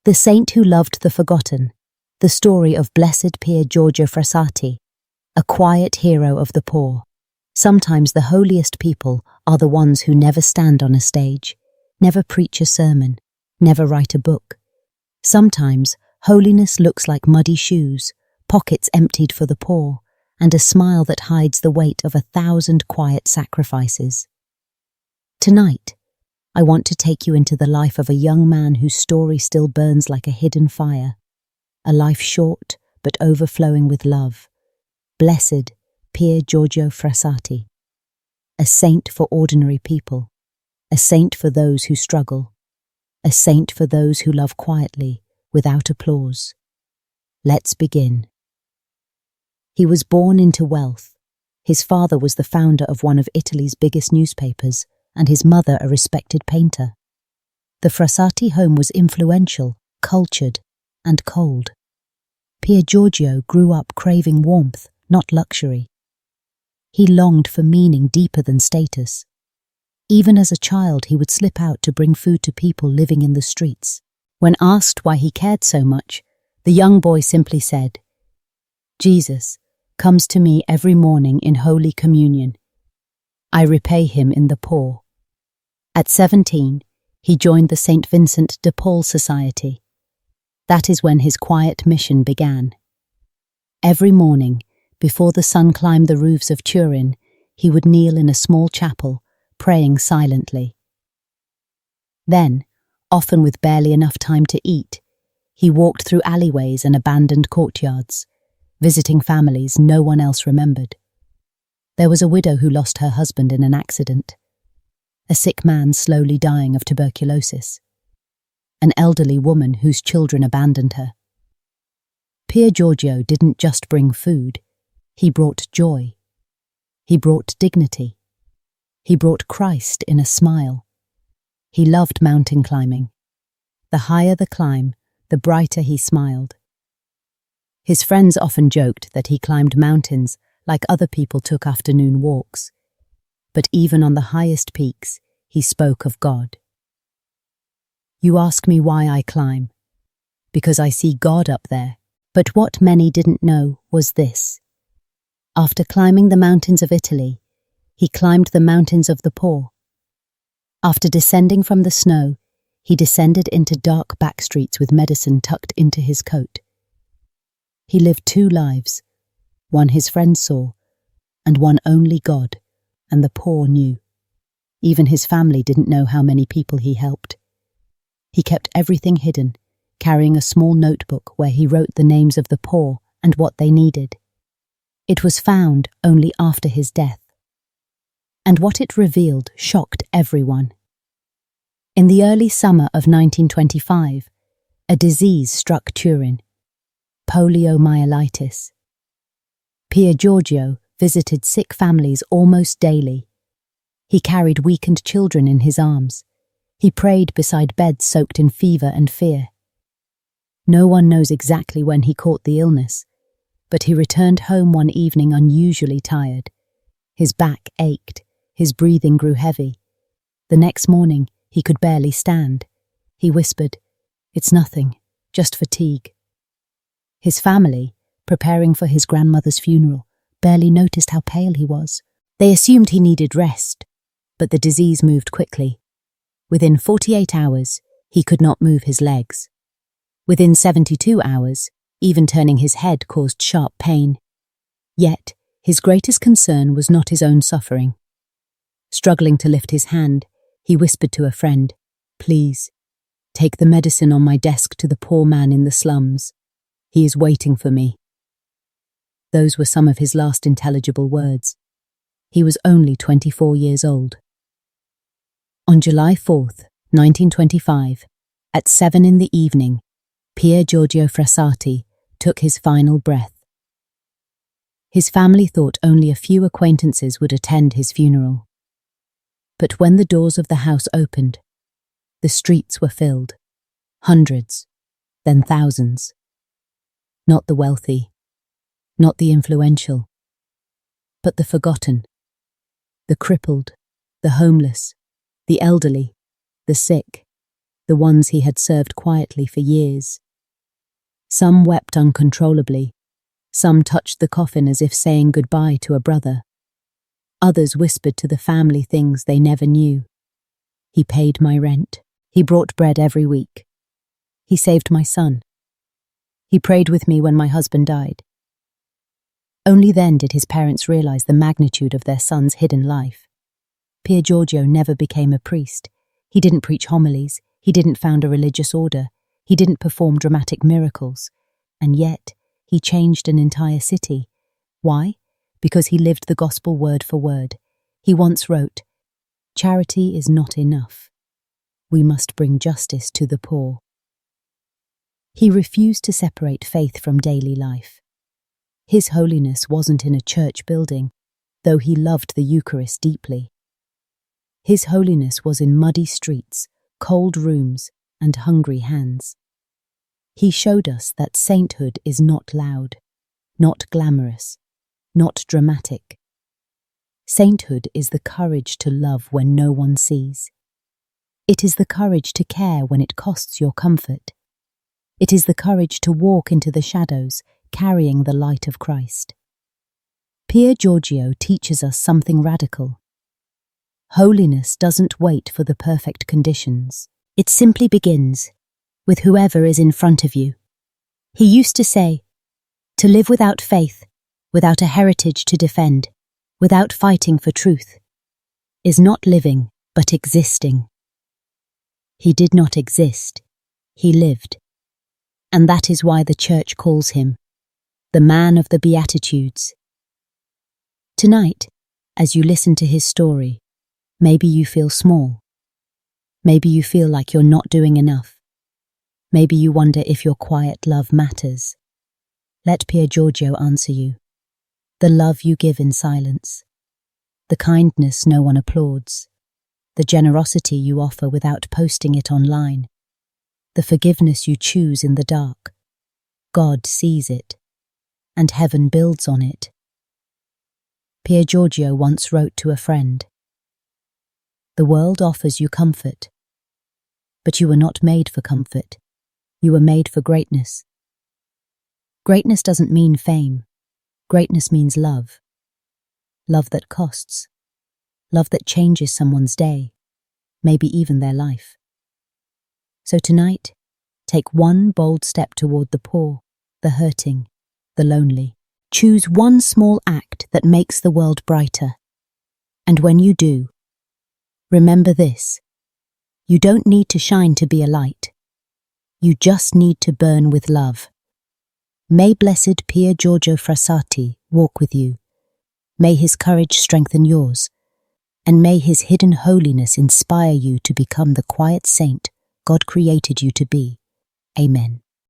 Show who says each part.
Speaker 1: The Saint Who Loved the Forgotten, the story of Blessed Pier Giorgio Frassati, a quiet hero of the poor. Sometimes the holiest people are the ones who never stand on a stage, never preach a sermon, never write a book. Sometimes holiness looks like muddy shoes, pockets emptied for the poor, and a smile that hides the weight of 1,000 quiet sacrifices. Tonight, I want to take you into the life of a young man whose story still burns like a hidden fire, a life short but overflowing with love. Blessed Pier Giorgio Frassati, a saint for ordinary people, a saint for those who struggle, a saint for those who love quietly, without applause. Let's begin. He was born into wealth. His father was the founder of one of Italy's biggest newspapers, and his mother a respected painter. The Frassati home was influential, cultured, and cold. Pier Giorgio grew up craving warmth, not luxury. He longed for meaning deeper than status. Even as a child, he would slip out to bring food to people living in the streets. When asked why he cared so much, the young boy simply said, "Jesus comes to me every morning in Holy Communion. I repay him in the poor." At 17, he joined the St. Vincent de Paul Society. That is when his quiet mission began. Every morning, before the sun climbed the roofs of Turin, he would kneel in a small chapel, praying silently. Then, often with barely enough time to eat, he walked through alleyways and abandoned courtyards, visiting families no one else remembered. There was a widow who lost her husband in an accident, a sick man slowly dying of tuberculosis, an elderly woman whose children abandoned her. Pier Giorgio didn't just bring food, he brought joy. He brought dignity. He brought Christ in a smile. He loved mountain climbing. The higher the climb, the brighter he smiled. His friends often joked that he climbed mountains like other people took afternoon walks. But even on the highest peaks, he spoke of God. "You ask me why I climb. Because I see God up there." But what many didn't know was this. After climbing the mountains of Italy, he climbed the mountains of the poor. After descending from the snow, he descended into dark back streets with medicine tucked into his coat. He lived 2 lives, one his friends saw, and one only God and the poor knew. Even his family didn't know how many people he helped. He kept everything hidden, carrying a small notebook where he wrote the names of the poor and what they needed. It was found only after his death. And what it revealed shocked everyone. In the early summer of 1925, a disease struck Turin, poliomyelitis. Pier Giorgio visited sick families almost daily. He carried weakened children in his arms. He prayed beside beds soaked in fever and fear. No one knows exactly when he caught the illness, but he returned home one evening unusually tired. His back ached, his breathing grew heavy. The next morning, he could barely stand. He whispered, "It's nothing, just fatigue." His family, preparing for his grandmother's funeral, barely noticed how pale he was. They assumed he needed rest, but the disease moved quickly. Within 48 hours, he could not move his legs. Within 72 hours, even turning his head caused sharp pain. Yet, his greatest concern was not his own suffering. Struggling to lift his hand, he whispered to a friend, "Please, take the medicine on my desk to the poor man in the slums. He is waiting for me." Those were some of his last intelligible words. He was only 24 years old. On July 4th, 1925, at 7 in the evening, Pier Giorgio Frassati took his final breath. His family thought only a few acquaintances would attend his funeral. But when the doors of the house opened, the streets were filled. Hundreds, then thousands. Not the wealthy, not the influential, but the forgotten, the crippled, the homeless, the elderly, the sick, the ones he had served quietly for years. Some wept uncontrollably. Some touched the coffin as if saying goodbye to a brother. Others whispered to the family things they never knew. He paid my rent. He brought bread every week. He saved my son. He prayed with me when my husband died. Only then did his parents realize the magnitude of their son's hidden life. Pier Giorgio never became a priest. He didn't preach homilies. He didn't found a religious order. He didn't perform dramatic miracles. And yet, he changed an entire city. Why? Because he lived the gospel word for word. He once wrote, "Charity is not enough. We must bring justice to the poor." He refused to separate faith from daily life. His holiness wasn't in a church building, though he loved the Eucharist deeply. His holiness was in muddy streets, cold rooms, and hungry hands. He showed us that sainthood is not loud, not glamorous, not dramatic. Sainthood is the courage to love when no one sees. It is the courage to care when it costs your comfort. It is the courage to walk into the shadows, carrying the light of Christ. Pier Giorgio teaches us something radical. Holiness doesn't wait for the perfect conditions. It simply begins with whoever is in front of you. He used to say, "To live without faith, without a heritage to defend, without fighting for truth, is not living, but existing." He did not exist, he lived. And that is why the Church calls him the man of the Beatitudes. Tonight, as you listen to his story, maybe you feel small. Maybe you feel like you're not doing enough. Maybe you wonder if your quiet love matters. Let Pier Giorgio answer you. The love you give in silence, the kindness no one applauds, the generosity you offer without posting it online, the forgiveness you choose in the dark. God sees it, and heaven builds on it. Pier Giorgio once wrote to a friend, "The world offers you comfort, but you were not made for comfort. You were made for greatness." Greatness doesn't mean fame. Greatness means love. Love that costs. Love that changes someone's day, maybe even their life. So tonight, take one bold step toward the poor, the hurting, the lonely. Choose one small act that makes the world brighter. And when you do, remember this: you don't need to shine to be a light. You just need to burn with love. May blessed Pier Giorgio Frassati walk with you. May his courage strengthen yours. And may his hidden holiness inspire you to become the quiet saint God created you to be. Amen.